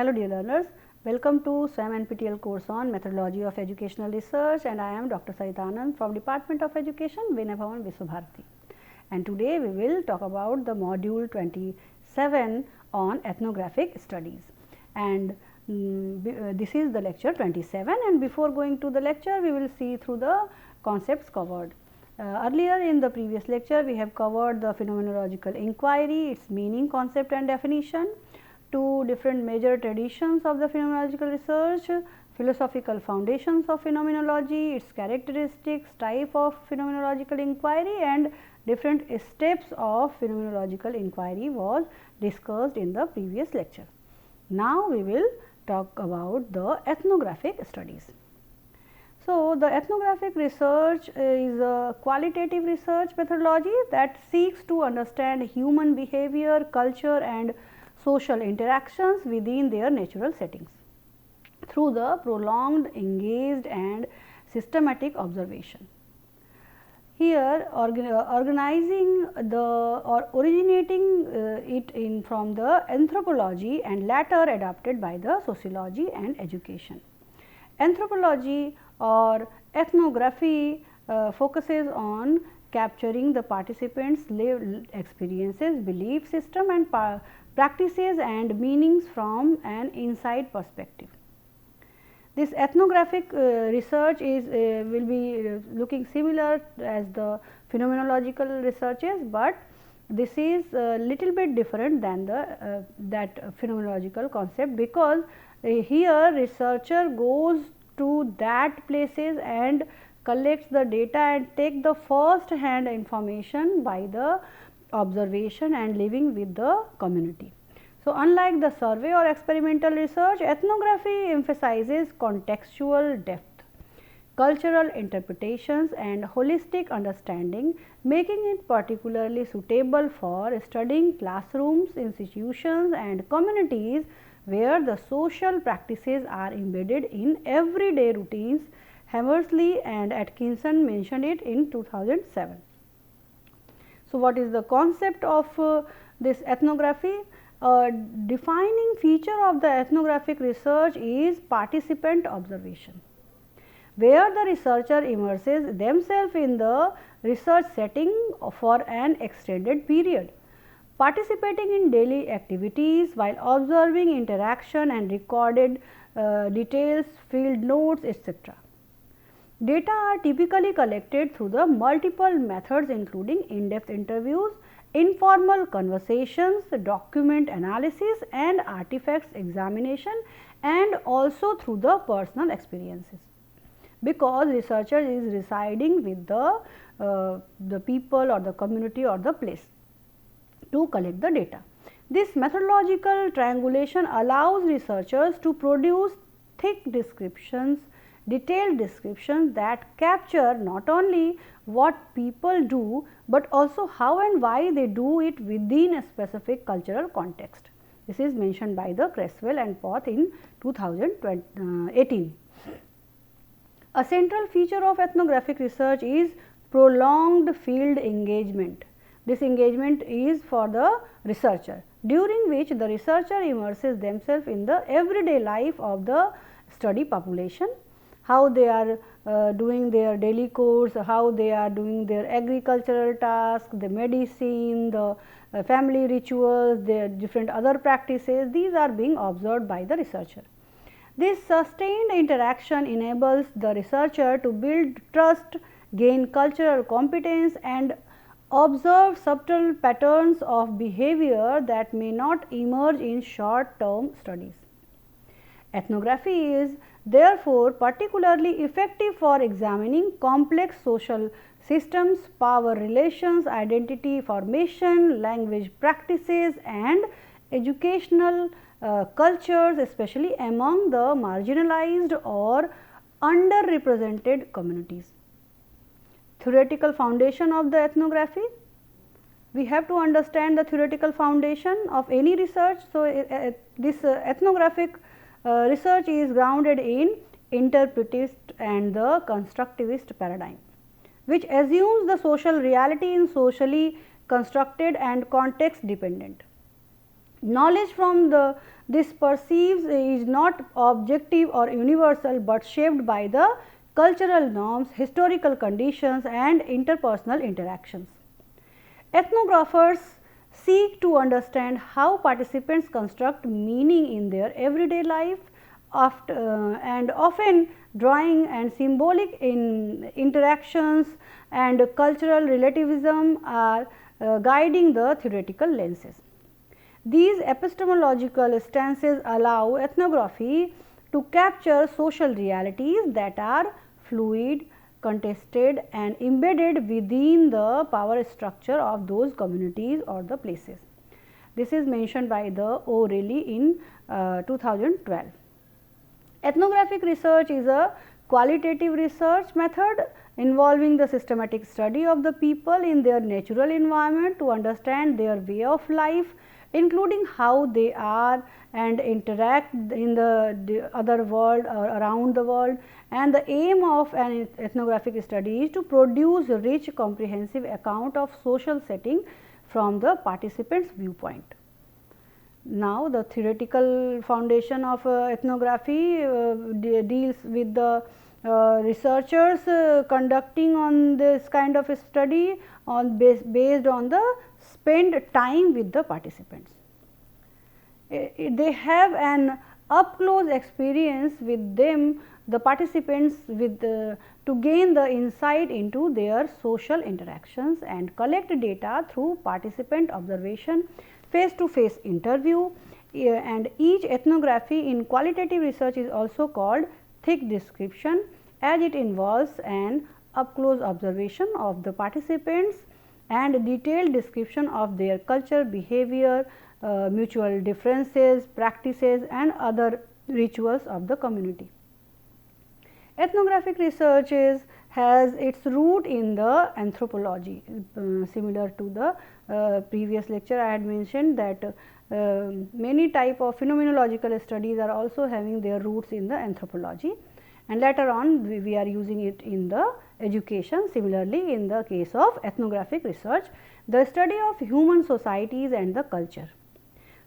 Hello dear learners, welcome to SWAM NPTEL course on Methodology of Educational Research, and I am Dr. Saritanand from Department of Education, Vinay Bhavan, Vishwabharati. And today we will talk about the module 27 on ethnographic studies, and this is the lecture 27, and before going to the lecture we will see through the concepts covered. Earlier in the previous lecture we have covered the phenomenological inquiry, its meaning, concept and definition, two different major traditions of the phenomenological research, philosophical foundations of phenomenology, its characteristics, type of phenomenological inquiry, and different steps of phenomenological inquiry was discussed in the previous lecture. Now we will talk about the ethnographic studies. So, the ethnographic research is a qualitative research methodology that seeks to understand human behavior, culture and social interactions within their natural settings through the prolonged, engaged and systematic observation. Here organizing or originating it in from the anthropology and later adapted by the sociology and education. Anthropology or ethnography focuses on capturing the participants' lived experiences, belief system and practices and meanings from an inside perspective. This ethnographic research is will be looking similar as the phenomenological researches, but this is a little bit different than the that phenomenological concept, because here researcher goes to that places and collects the data and take the first hand information by the observation and living with the community. So, unlike the survey or experimental research, ethnography emphasizes contextual depth, cultural interpretations and holistic understanding, making it particularly suitable for studying classrooms, institutions and communities where the social practices are embedded in everyday routines. Hammersley and Atkinson mentioned it in 2007. So, what is the concept of this ethnography? Defining feature of the ethnographic research is participant observation, where the researcher immerses themselves in the research setting for an extended period, participating in daily activities while observing interaction and recorded details, field notes, etc. Data are typically collected through the multiple methods including in-depth interviews, informal conversations, document analysis and artifacts examination, and also through the personal experiences, because researcher is residing with the people or the community or the place to collect the data. This methodological triangulation allows researchers to produce thick descriptions, detailed descriptions that capture not only what people do, but also how and why they do it within a specific cultural context. This is mentioned by the Creswell and Poth in 2018. A central feature of ethnographic research is prolonged field engagement. This engagement is for the researcher, during which the researcher immerses themselves in the everyday life of the study population, how they are doing their daily course, how they are doing their agricultural tasks, the medicine, the family rituals, their different other practices. These are being observed by the researcher. This sustained interaction enables the researcher to build trust, gain cultural competence and observe subtle patterns of behavior that may not emerge in short term studies. Ethnography is therefore particularly effective for examining complex social systems, power relations, identity formation, language practices and educational cultures, especially among the marginalized or underrepresented communities. Theoretical foundation of the ethnography. We have to understand the theoretical foundation of any research. So, this ethnographic research is grounded in interpretivist and the constructivist paradigm, which assumes the social reality is socially constructed and context dependent. Knowledge from the this perceives is not objective or universal, but shaped by the cultural norms, historical conditions and interpersonal interactions. Ethnographers seek to understand how participants construct meaning in their everyday life, and often drawing and symbolic in interactions and cultural relativism are guiding the theoretical lenses. These epistemological stances allow ethnography to capture social realities that are fluid, contested and embedded within the power structure of those communities or the places. This is mentioned by the O'Reilly in 2012. Ethnographic research is a qualitative research method involving the systematic study of the people in their natural environment to understand their way of life, including how they are and interact in the other world or around the world. And the aim of an ethnographic study is to produce a rich comprehensive account of social setting from the participants' viewpoint. Now, the theoretical foundation of ethnography deals with the researchers conducting on this kind of a study on based on the spend time with the participants. They have an up close experience with them, the participants, with to gain the insight into their social interactions and collect data through participant observation, face to face interview, and each ethnography in qualitative research is also called thick description, as it involves an up close observation of the participants and detailed description of their culture, behavior, mutual differences, practices and other rituals of the community. Ethnographic research has its root in the anthropology, similar to the previous lecture. I had mentioned that many type of phenomenological studies are also having their roots in the anthropology, and later on we are using it in the education. Similarly, in the case of ethnographic research, the study of human societies and the culture.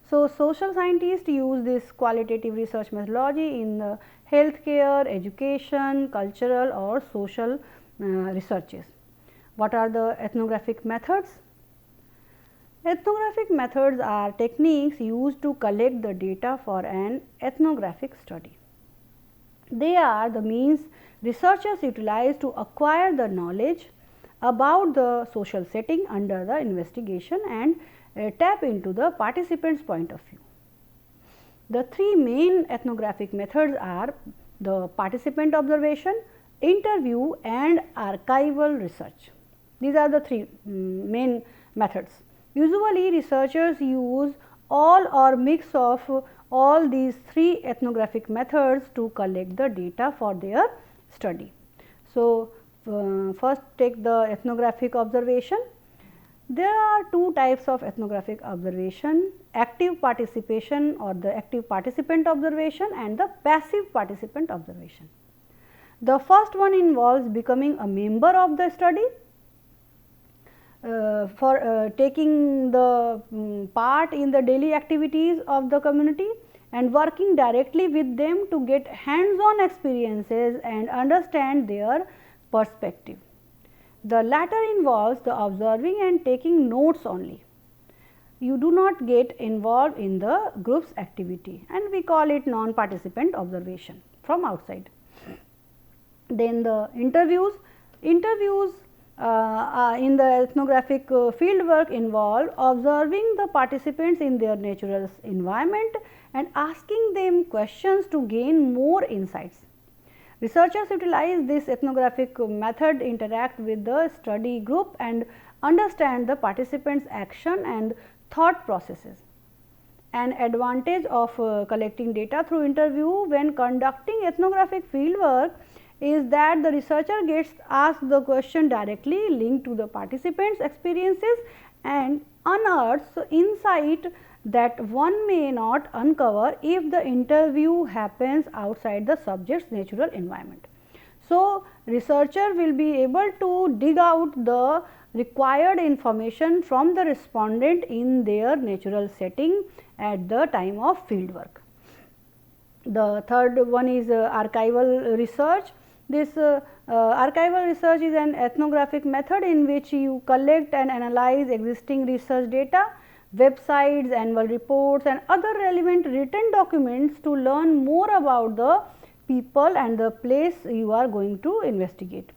So, social scientists use this qualitative research methodology in the healthcare, education, cultural or social researches. What are the ethnographic methods? Ethnographic methods are techniques used to collect the data for an ethnographic study. They are the means researchers utilize to acquire the knowledge about the social setting under the investigation and tap into the participants' point of view. The three main ethnographic methods are the participant observation, interview and archival research. These are the three main methods. Usually researchers use all or mix of all these three ethnographic methods to collect the data for their study. So, first take the ethnographic observation. There are two types of ethnographic observation: active participation or the active participant observation and the passive participant observation. The first one involves becoming a member of the study, for taking the part in the daily activities of the community and working directly with them to get hands on experiences and understand their perspective. The latter involves the observing and taking notes only. You do not get involved in the group's activity, and we call it non-participant observation from outside. Then the interviews in the ethnographic field work involve observing the participants in their natural environment and asking them questions to gain more insights. Researchers utilize this ethnographic method, interact with the study group and understand the participants' action and thought processes. An advantage of collecting data through interview when conducting ethnographic field work is that the researcher gets asked the question directly linked to the participants' experiences and unearths insight that one may not uncover if the interview happens outside the subject's natural environment. So, researcher will be able to dig out the required information from the respondent in their natural setting at the time of field work. The third one is archival research. This archival research is an ethnographic method in which you collect and analyze existing research data, websites, annual reports and other relevant written documents to learn more about the people and the place you are going to investigate.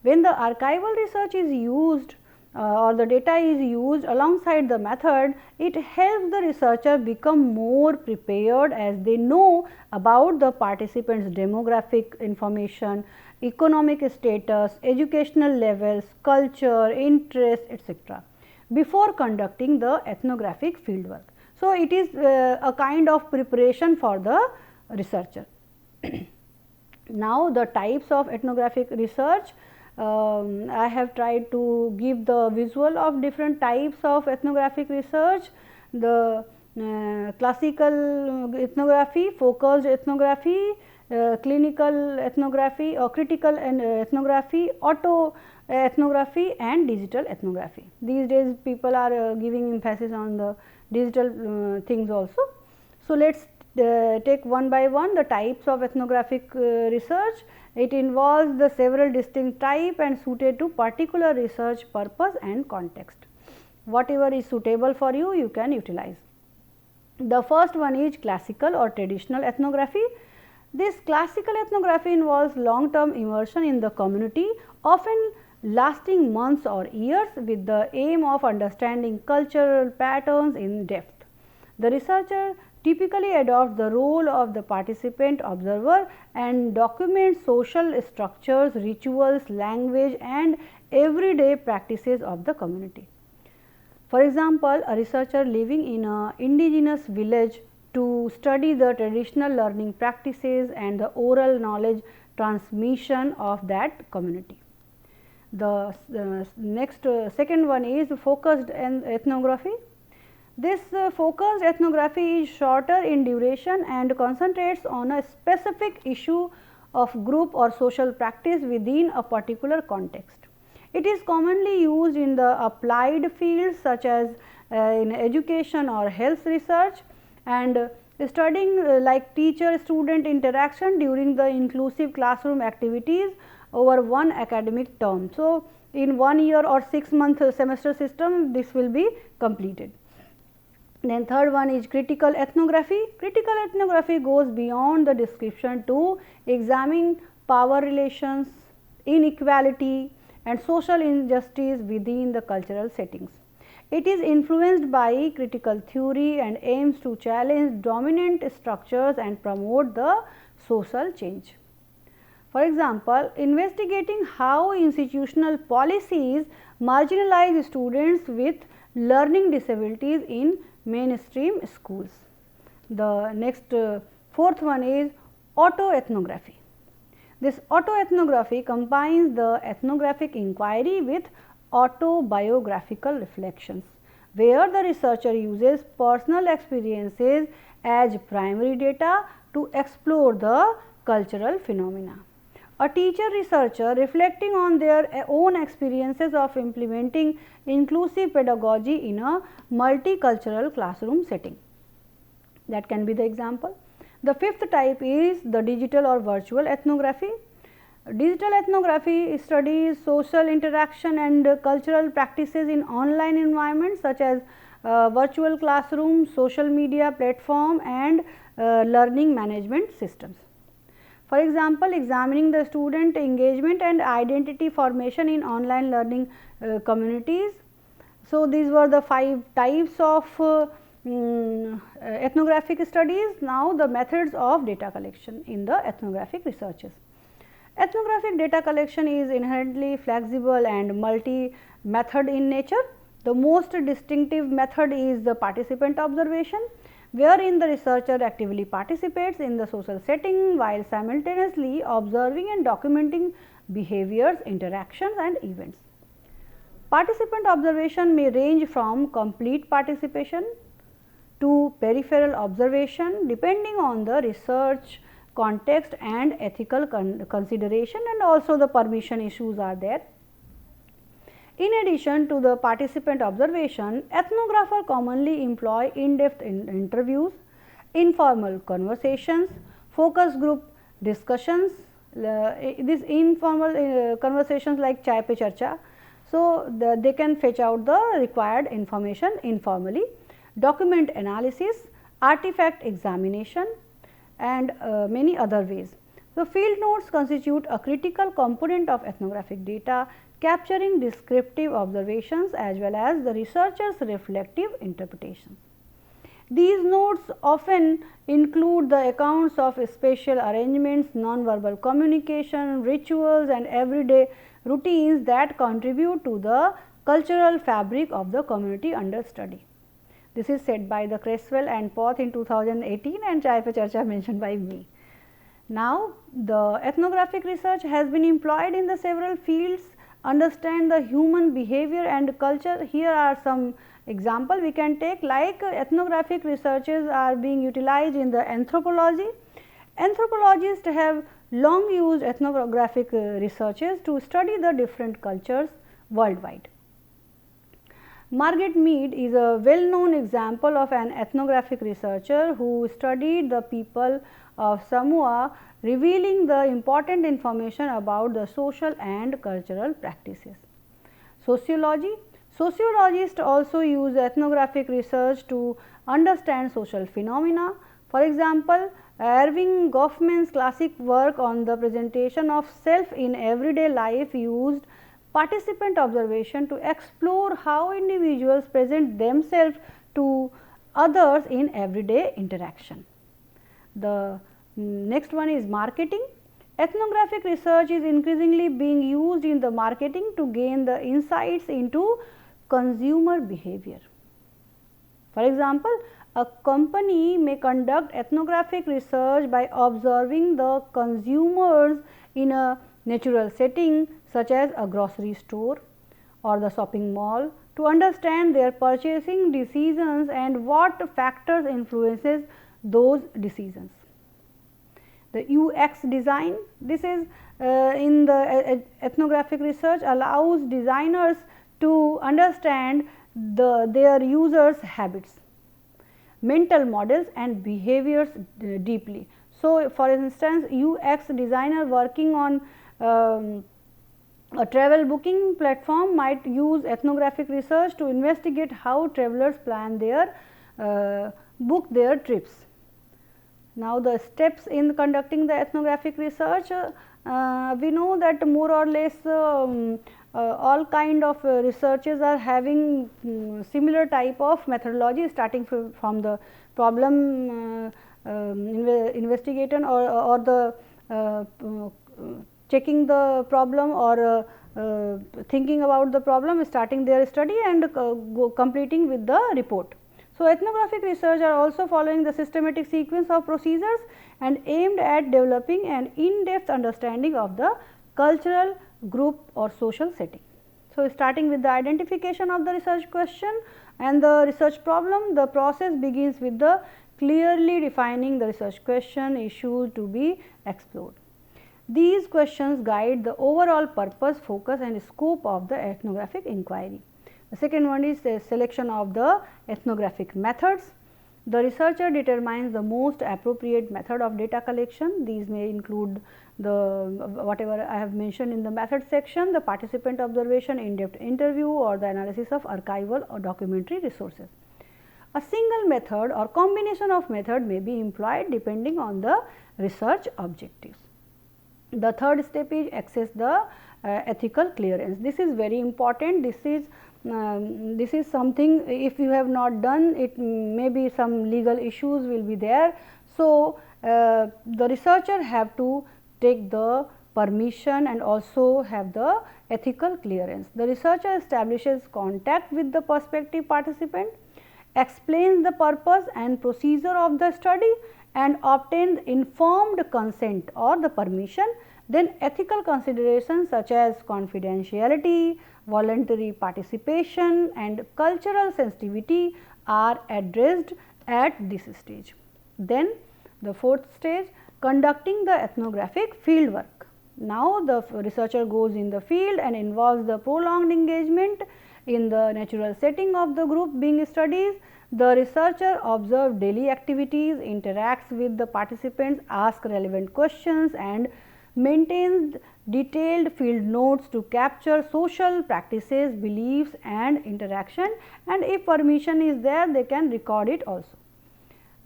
When the archival research is used or the data is used alongside the method, it helps the researcher become more prepared as they know about the participants' demographic information, economic status, educational levels, culture, interest, etc. before conducting the ethnographic fieldwork. So, it is a kind of preparation for the researcher. Now, the types of ethnographic research. I have tried to give the visual of different types of ethnographic research. The classical ethnography, focused ethnography, clinical ethnography or critical ethnography, auto ethnography and digital ethnography. These days people are giving emphasis on the digital things also. So, let us take one by one the types of ethnographic research. It involves the several distinct type and suited to particular research purpose and context. Whatever is suitable for you, you can utilize. The first one is classical or traditional ethnography. This classical ethnography involves long term immersion in the community, often lasting months or years, with the aim of understanding cultural patterns in depth. The researcher typically adopts the role of the participant observer and documents social structures, rituals, language and everyday practices of the community. For example, a researcher living in an indigenous village to study the traditional learning practices and the oral knowledge transmission of that community. The second one is focused ethnography. This focused ethnography is shorter in duration and concentrates on a specific issue of group or social practice within a particular context. It is commonly used in the applied fields such as in education or health research and studying like teacher student interaction during the inclusive classroom activities over one academic term. So, in 1 year or 6 month semester system this will be completed. Then third one is critical ethnography. Critical ethnography goes beyond the description to examine power relations, inequality and social injustice within the cultural settings. It is influenced by critical theory and aims to challenge dominant structures and promote the social change. For example, investigating how institutional policies marginalize students with learning disabilities in mainstream schools. The next fourth one is autoethnography. This autoethnography combines the ethnographic inquiry with autobiographical reflections, where the researcher uses personal experiences as primary data to explore the cultural phenomena. A teacher researcher reflecting on their own experiences of implementing inclusive pedagogy in a multicultural classroom setting. That can be the example. The fifth type is the digital or virtual ethnography. Digital ethnography studies social interaction and cultural practices in online environments such as virtual classrooms, social media platform and learning management systems. For example, examining the student engagement and identity formation in online learning communities. So, these were the 5 types of ethnographic studies. Now, the methods of data collection in the ethnographic researches. Ethnographic data collection is inherently flexible and multi-method in nature. The most distinctive method is the participant observation, wherein the researcher actively participates in the social setting while simultaneously observing and documenting behaviors, interactions and events. Participant observation may range from complete participation to peripheral observation depending on the research context and ethical consideration, and also the permission issues are there. In addition to the participant observation, ethnographers commonly employ in-depth interviews, informal conversations, focus group discussions, these informal conversations like chai pe charcha. So, they can fetch out the required information informally, document analysis, artifact examination and many other ways. So, field notes constitute a critical component of ethnographic data, capturing descriptive observations as well as the researcher's reflective interpretations. These notes often include the accounts of spatial arrangements, nonverbal communication, rituals and everyday routines that contribute to the cultural fabric of the community under study. This is said by the Creswell and Poth in 2018 and Chai Pe Charcha mentioned by me. Now, the ethnographic research has been employed in the several fields, understand the human behavior and culture. Here are some example we can take, like ethnographic researches are being utilized in the anthropology. Anthropologists have long used ethnographic researches to study the different cultures worldwide. Margaret Mead is a well known example of an ethnographic researcher who studied the people of Samoa, revealing the important information about the social and cultural practices. Sociology. Sociologists also use ethnographic research to understand social phenomena. For example, Erving Goffman's classic work on the presentation of self in everyday life used participant observation to explore how individuals present themselves to others in everyday interaction. The next one is marketing. Ethnographic research is increasingly being used in the marketing to gain the insights into consumer behavior. For example, a company may conduct ethnographic research by observing the consumers in a natural setting such as a grocery store or the shopping mall to understand their purchasing decisions and what factors influences those decisions. The UX design, this is in the ethnographic research allows designers to understand their users' habits, mental models and behaviors deeply. So, for instance, UX designer working on a travel booking platform might use ethnographic research to investigate how travelers plan their book their trips. Now, the steps in conducting the ethnographic research, we know that more or less all kind of researches are having similar type of methodology, starting from the problem investigation or the checking the problem or thinking about the problem, starting their study and completing with the report. So, ethnographic research are also following the systematic sequence of procedures and aimed at developing an in-depth understanding of the cultural, group or social setting. So, starting with the identification of the research question and the research problem, the process begins with the clearly defining the research question issue to be explored. These questions guide the overall purpose, focus and scope of the ethnographic inquiry. The second one is the selection of the ethnographic methods. The researcher determines the most appropriate method of data collection. These may include the whatever I have mentioned in the method section, the participant observation, in-depth interview or the analysis of archival or documentary resources. A single method or combination of method may be employed depending on the research objectives. The third step is access the ethical clearance. This is very important. This is something, if you have not done it, maybe some legal issues will be there. So, the researcher have to take the permission and also have the ethical clearance. The researcher establishes contact with the prospective participant, explains the purpose and procedure of the study and obtains informed consent or the permission. Then ethical considerations such as confidentiality, voluntary participation and cultural sensitivity are addressed at this stage. Then the fourth stage, conducting the ethnographic field work. Now, the researcher goes in the field and involves the prolonged engagement in the natural setting of the group being studied. The researcher observes daily activities, interacts with the participants, asks relevant questions and maintains detailed field notes to capture social practices, beliefs and interaction, and if permission is there, they can record it also.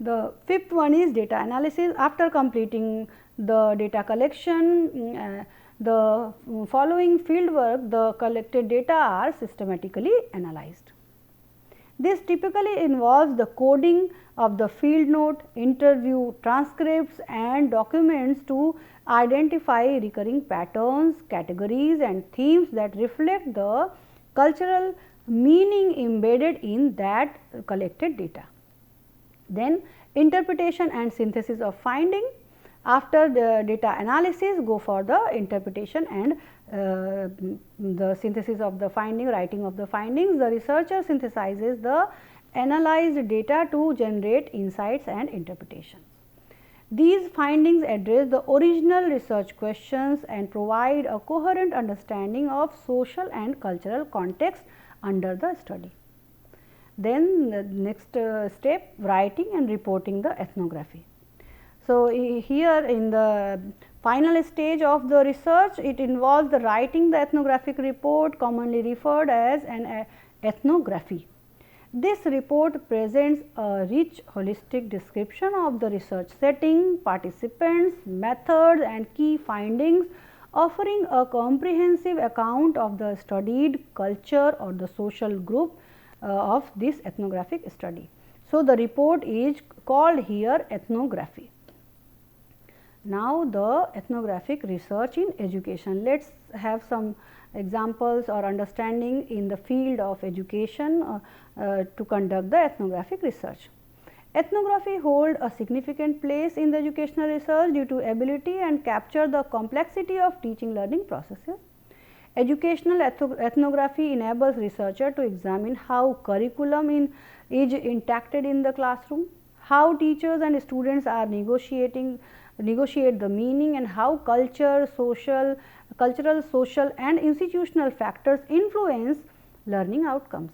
The fifth one is data analysis. After completing the data collection, the following field work, the collected data are systematically analyzed. This typically involves the coding of the field note, interview transcripts and documents to identify recurring patterns, categories and themes that reflect the cultural meaning embedded in that collected data. Then interpretation and synthesis of finding. After the data analysis, go for the interpretation and the synthesis of the finding, writing of the findings. The researcher synthesizes the analyzed data to generate insights and interpretations. These findings address the original research questions and provide a coherent understanding of social and cultural context under the study. Then the next step, writing and reporting the ethnography. So, here in the final stage of the research, it involves the writing the ethnographic report, commonly referred as an ethnography. This report presents a rich holistic description of the research setting, participants, methods and key findings, offering a comprehensive account of the studied culture or the social group of this ethnographic study. So, the report is called here ethnography. Now, the ethnographic research in education. Let us have some examples or understanding in the field of education to conduct the ethnographic research. Ethnography holds a significant place in the educational research due to ability and capture the complexity of teaching learning processes. Educational ethnography enables researcher to examine how curriculum is enacted in the classroom, how teachers and students are negotiate the meaning, and how cultural, social and institutional factors influence learning outcomes.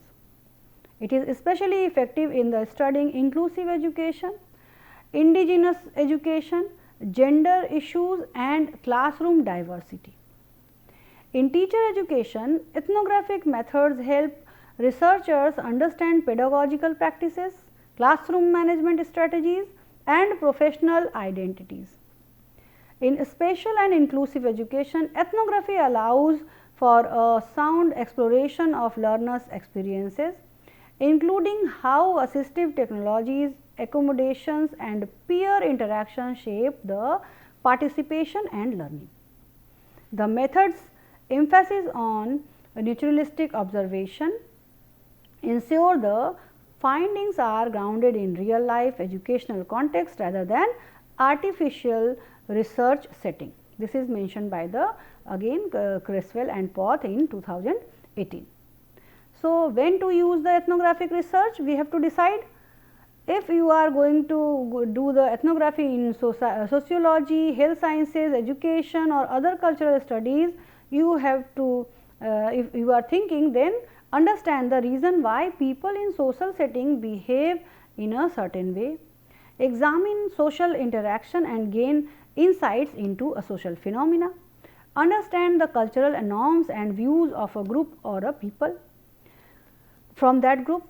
It is especially effective in the studying inclusive education, indigenous education, gender issues and classroom diversity. In teacher education, ethnographic methods help researchers understand pedagogical practices, classroom management strategies and professional identities. In spatial and inclusive education, ethnography allows for a sound exploration of learners' experiences, including how assistive technologies, accommodations and peer interaction shape the participation and learning. The methods emphasis on naturalistic observation ensure the findings are grounded in real life educational context rather than artificial research setting. This is mentioned by the again Creswell and Poth in 2018. So, when to use the ethnographic research? We have to decide. If you are going to do the ethnography in sociology, health sciences, education or other cultural studies, you have to, if you are thinking, then understand the reason why people in social setting behave in a certain way. Examine social interaction and gain insights into a social phenomena. Understand the cultural norms and views of a group or a people. From that group,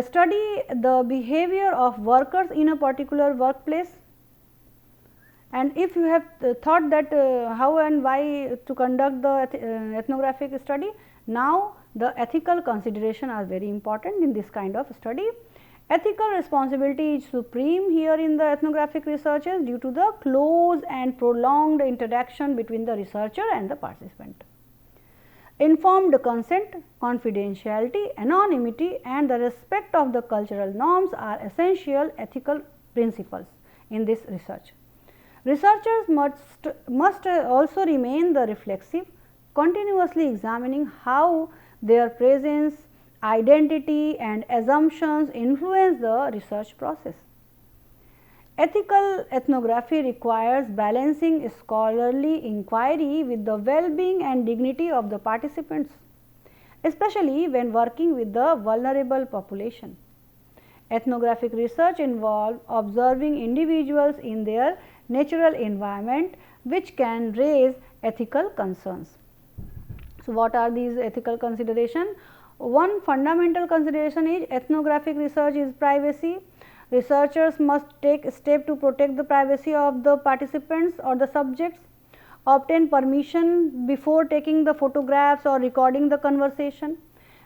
study the behavior of workers in a particular workplace, and if you have thought that how and why to conduct the ethnographic study, now the ethical consideration are very important in this kind of study. Ethical responsibility is supreme here in the ethnographic researches due to the close and prolonged interaction between the researcher and the participant. Informed consent, confidentiality, anonymity and the respect of the cultural norms are essential ethical principles in this research. Researchers must also remain the reflexive, continuously examining how their presence, identity and assumptions influence the research process. Ethical ethnography requires balancing scholarly inquiry with the well-being and dignity of the participants, especially when working with the vulnerable population. Ethnographic research involves observing individuals in their natural environment, which can raise ethical concerns. So, what are these ethical considerations? One fundamental consideration is ethnographic research is privacy. Researchers must take steps to protect the privacy of the participants or the subjects, obtain permission before taking the photographs or recording the conversation.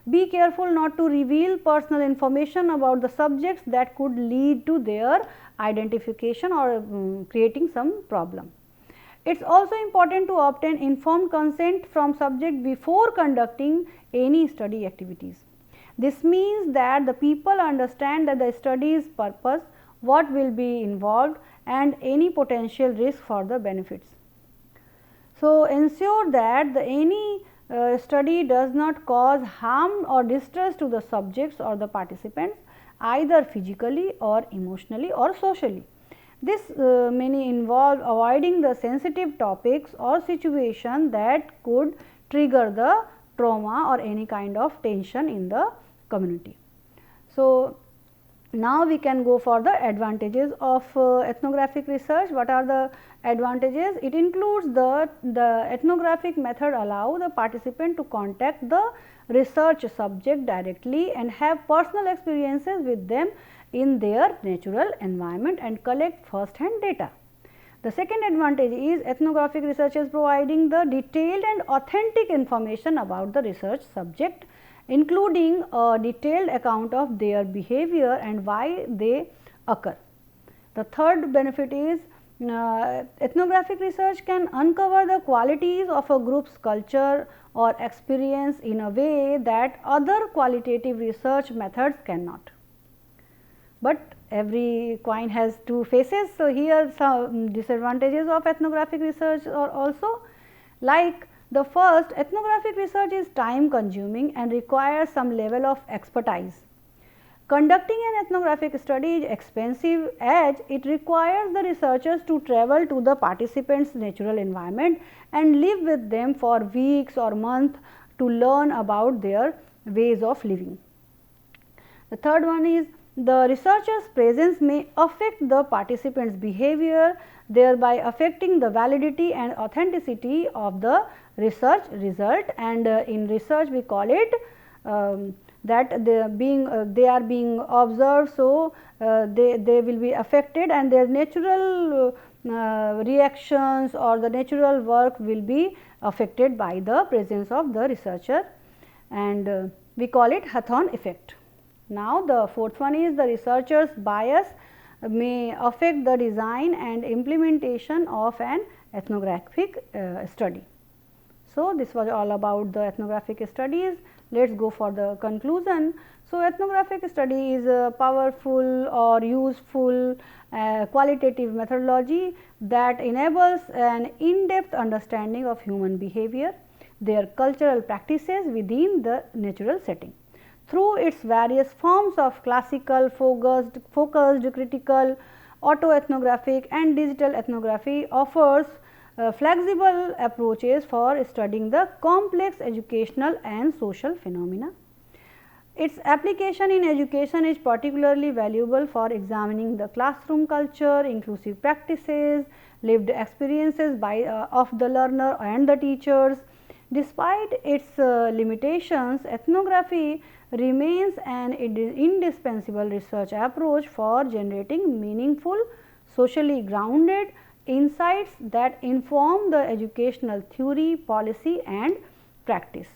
Be careful not to reveal personal information about the subjects that could lead to their identification or creating some problem. It is also important to obtain informed consent from subject before conducting any study activities. This means that the people understand that the study's purpose, what will be involved and any potential risk for the benefits. So, ensure that any study does not cause harm or distress to the subjects or the participants, either physically or emotionally or socially. This may involve avoiding the sensitive topics or situation that could trigger the trauma or any kind of tension in the community. So, now we can go for the advantages of ethnographic research. What are the advantages? It includes the ethnographic method allow the participant to contact the research subject directly and have personal experiences with them in their natural environment and collect first hand data. The second advantage is ethnographic research is providing the detailed and authentic information about the research subject, including a detailed account of their behavior and why they occur. The third benefit is ethnographic research can uncover the qualities of a group's culture or experience in a way that other qualitative research methods cannot. But every coin has two faces. So, here some disadvantages of ethnographic research are also like the first, ethnographic research is time consuming and requires some level of expertise. Conducting an ethnographic study is expensive as it requires the researchers to travel to the participants' natural environment and live with them for weeks or months to learn about their ways of living. The third one is the researcher's presence may affect the participants' behavior, thereby affecting the validity and authenticity of the research result, and in research we call it that they are being observed. So, they will be affected and their natural reactions or the natural work will be affected by the presence of the researcher, and we call it Hawthorne effect. Now, the fourth one is the researcher's bias may affect the design and implementation of an ethnographic study. So, this was all about the ethnographic studies. Let us go for the conclusion. So, ethnographic study is a powerful or useful qualitative methodology that enables an in-depth understanding of human behavior, their cultural practices within the natural setting. Through its various forms of classical, focused, critical, autoethnographic and digital ethnography offers flexible approaches for studying the complex educational and social phenomena. Its application in education is particularly valuable for examining the classroom culture, inclusive practices, lived experiences of the learner and the teachers. Despite its limitations, ethnography remains an indispensable research approach for generating meaningful, socially grounded insights that inform the educational theory, policy and practice.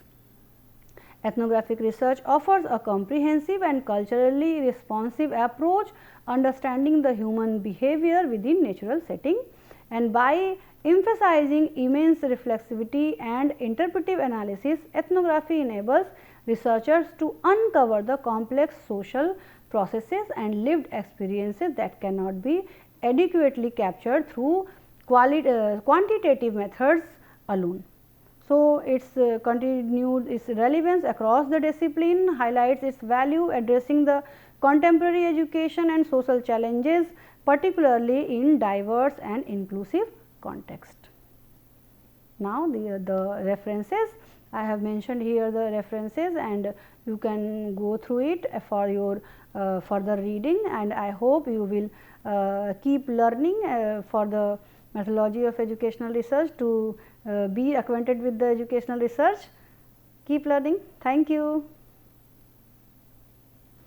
Ethnographic research offers a comprehensive and culturally responsive approach understanding the human behavior within natural setting, and by emphasizing immense reflexivity and interpretive analysis, ethnography enables researchers to uncover the complex social processes and lived experiences that cannot be adequately captured through quantitative methods alone. So, its continued its relevance across the discipline highlights its value addressing the contemporary education and social challenges particularly in diverse and inclusive context. Now, the references, I have mentioned here the references, and you can go through it for your further reading, and I hope you will keep learning for the methodology of educational research to be acquainted with the educational research. Keep learning. Thank you.